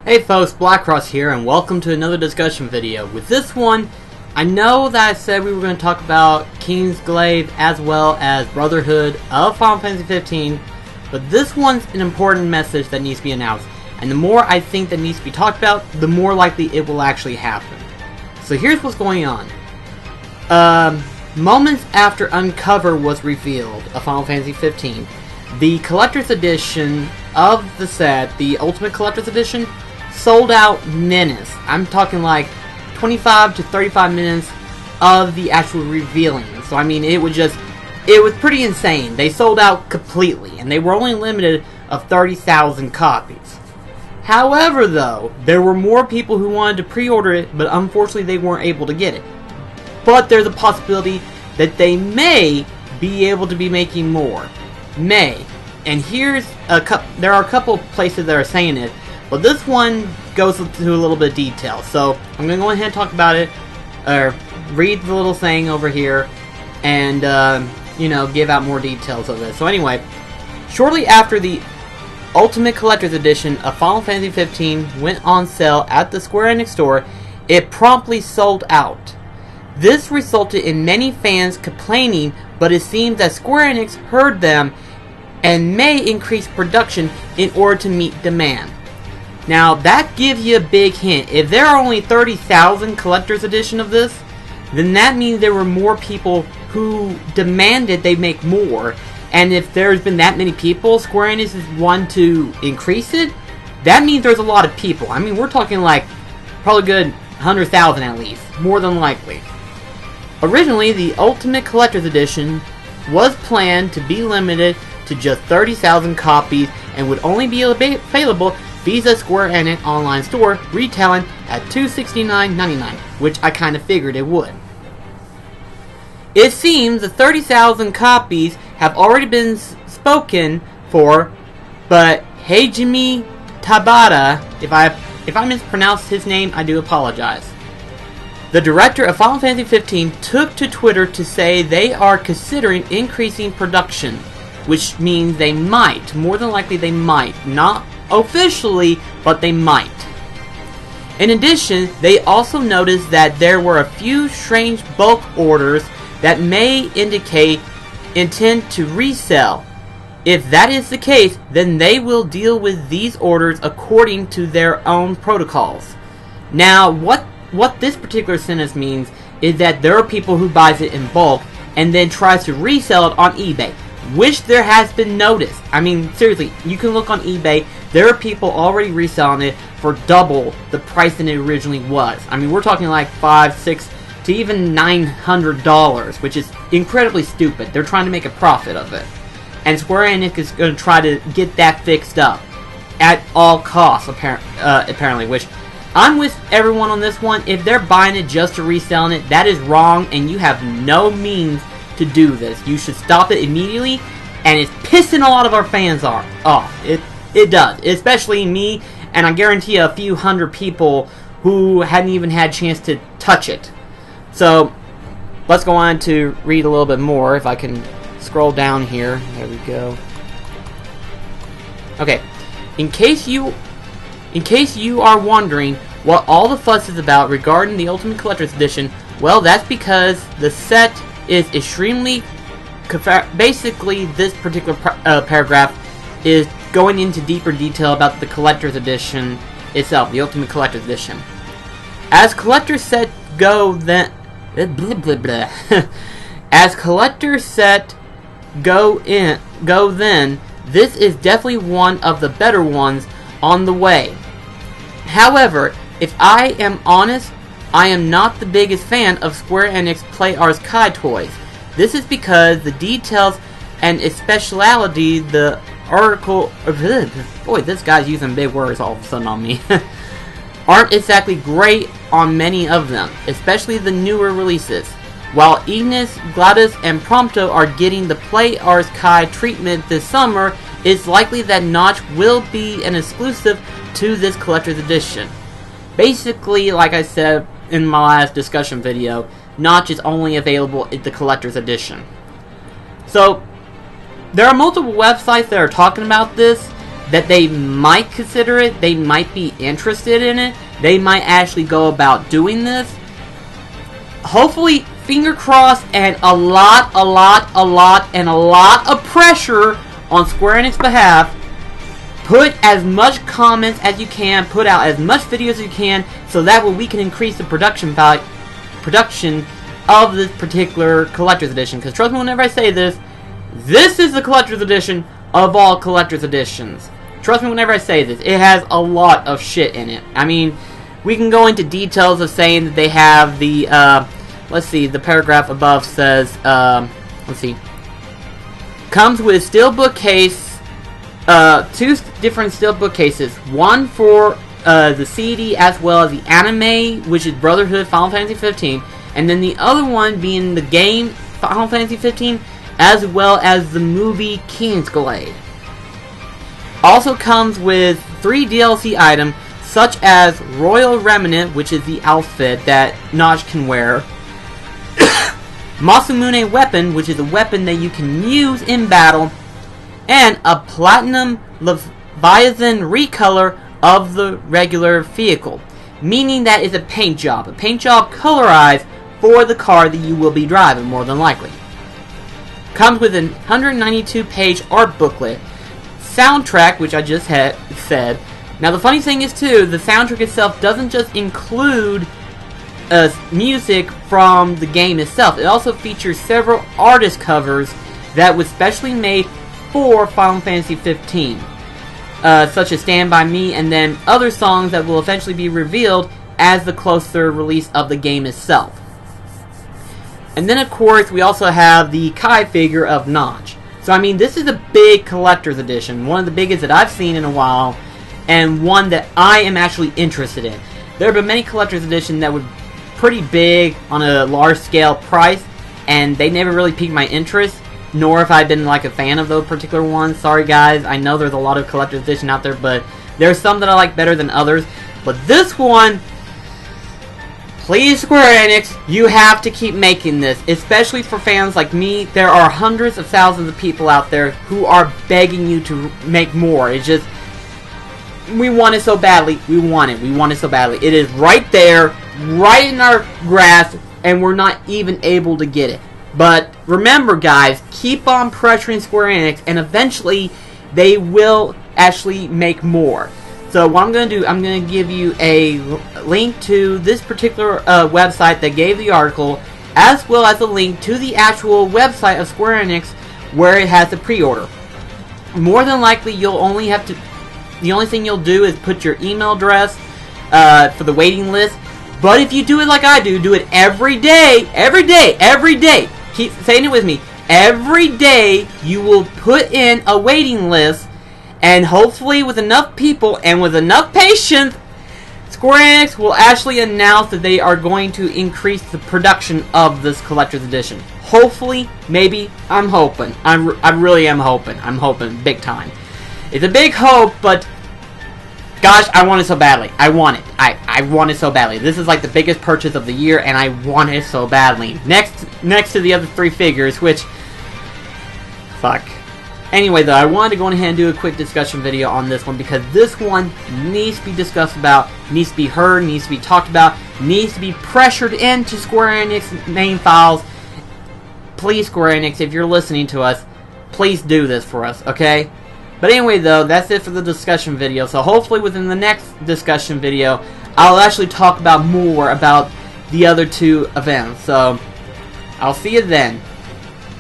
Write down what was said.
Hey folks, Blackcross here, and welcome to another discussion video. With this one, I know that I said we were going to talk about Kingsglaive as well as Brotherhood of Final Fantasy 15, but this one's an important message that needs to be announced, and the more I think that needs to be talked about, the more likely it will actually happen. So here's what's going on. Moments after Uncover was revealed of Final Fantasy 15, the Collector's Edition of the set, the Ultimate Collector's Edition, sold out minutes. I'm talking like 25 to 35 minutes of the actual revealing. So I mean, it was pretty insane. They sold out completely, and they were only limited of 30,000 copies. However, though, there were more people who wanted to pre-order it, but unfortunately they weren't able to get it. But there's a possibility that they may be able to be making more. May. And here's there are a couple places that are saying it, but this one goes into a little bit of detail. So I'm going to go ahead and talk about it, or read the little saying over here, and give out more details of it. So anyway, shortly after the Ultimate Collector's Edition of Final Fantasy 15 went on sale at the Square Enix store, it promptly sold out. This resulted in many fans complaining, but it seems that Square Enix heard them and may increase production in order to meet demand. Now, that gives you a big hint. If there are only 30,000 collector's edition of this, then that means there were more people who demanded they make more. And if there's been that many people, Square Enix is one to increase it, that means there's a lot of people. I mean, we're talking like probably good 100,000 at least, more than likely. Originally, the Ultimate Collector's Edition was planned to be limited to just 30,000 copies and would only be available via Square Enix online store, retailing at $269.99, which I kind of figured it would. It seems the 30,000 copies have already been spoken for, but Hajime Tabata, if I mispronounced his name, I do apologize. The director of Final Fantasy 15 took to Twitter to say they are considering increasing production, which means they might, more than likely they might, not officially, but they might. In addition, they also noticed that there were a few strange bulk orders that may indicate intent to resell. If that is the case, then they will deal with these orders according to their own protocols. Now, what this particular sentence means is that there are people who buys it in bulk and then tries to resell it on eBay, which there has been noticed. I mean, seriously, you can look on eBay. There are people already reselling it for double the price than it originally was. I mean, we're talking like $500, $600 to even $900, which is incredibly stupid. They're trying to make a profit of it. And Square Enix is going to try to get that fixed up at all costs, apparently, which I'm with everyone on this one. If they're buying it just to reselling it, that is wrong, and you have no means to do this. You should stop it immediately, and it's pissing a lot of our fans off. It does, especially me, and I guarantee a few hundred people who hadn't even had a chance to touch it. So, let's go on to read a little bit more, if I can scroll down here. There we go. Okay, in case you are wondering what all the fuss is about regarding the Ultimate Collector's Edition, well, that's because the set is extremely... Basically, this particular paragraph is going into deeper detail about the Collector's Edition itself, the Ultimate Collector's Edition. As collector set go then... As collector set go then, this is definitely one of the better ones on the way. However, if I am honest, I am not the biggest fan of Square Enix PlayArt's Kai toys. This is because the details and especially the article... Boy, this guy's using big words all of a sudden on me. aren't exactly great on many of them, especially the newer releases. While Enix, GLaDOS, and Prompto are getting the PlayArt's Kai treatment this summer, it's likely that Notch will be an exclusive to this collector's edition. Basically, like I said in my last discussion video, Notch is only available in the collector's edition. So, there are multiple websites that are talking about this, that they might consider it, they might be interested in it, they might actually go about doing this. Hopefully, finger crossed, and a lot of pressure on Square Enix's behalf. Put as much comments as you can, put out as much videos as you can, so that way we can increase the production of this particular collector's edition. Because trust me whenever I say this, this is the collector's edition of all collector's editions. Trust me whenever I say this, it has a lot of shit in it. I mean, we can go into details of saying that they have the, let's see, the paragraph above says, let's see, comes with steelbook case, 2 different steelbook cases, one for the CD as well as the anime, which is Brotherhood Final Fantasy 15, and then the other one being the game Final Fantasy 15 as well as the movie Kingsglaive. Also comes with 3 DLC items such as Royal Remnant, which is the outfit that Notch can wear, Masamune weapon, which is a weapon that you can use in battle, and a Platinum Leviathan recolor of the regular vehicle, meaning that it's a paint job colorized for the car that you will be driving, more than likely. Comes with a 192-page art booklet, soundtrack, which I just said. Now the funny thing is too, the soundtrack itself doesn't just include music from the game itself. It also features several artist covers that was specially made for Final Fantasy 15, such as Stand By Me, and then other songs that will eventually be revealed as the closer release of the game itself. And then of course we also have the Kai figure of Notch. So I mean, this is a big collector's edition, one of the biggest that I've seen in a while, and one that I am actually interested in. There have been many collector's editions that were pretty big on a large scale price, and they never really piqued my interest, nor have I been like a fan of those particular ones. Sorry guys, I know there's a lot of collector's edition out there, but there's some that I like better than others. But this one, please Square Enix, you have to keep making this, especially for fans like me. There are hundreds of thousands of people out there who are begging you to make more. It's just, we want it so badly. We want it so badly. It is right there, right in our grasp, and we're not even able to get it. But remember guys, keep on pressuring Square Enix, and eventually they will actually make more. So what I'm going to do, I'm going to give you a link to this particular website that gave the article, as well as a link to the actual website of Square Enix where it has the pre-order. More than likely, you'll only have to, the only thing you'll do is put your email address for the waiting list. But if you do it like I do it every day, keep saying it with me, every day you will put in a waiting list, and hopefully with enough people and with enough patience, Square Enix will actually announce that they are going to increase the production of this collector's edition. Hopefully, maybe, I'm hoping. I really am hoping. I'm hoping big time. It's a big hope, but gosh, I want it so badly. I want it. I want it so badly. This is like the biggest purchase of the year, and I want it so badly. Next to the other 3 figures, which, fuck. Anyway, though, I wanted to go ahead and do a quick discussion video on this one, because this one needs to be discussed about, needs to be heard, needs to be talked about, needs to be pressured into Square Enix main files. Please, Square Enix, if you're listening to us, please do this for us, okay? But anyway, though, that's it for the discussion video. So hopefully within the next discussion video, I'll actually talk about more about the other 2 events. So I'll see you then.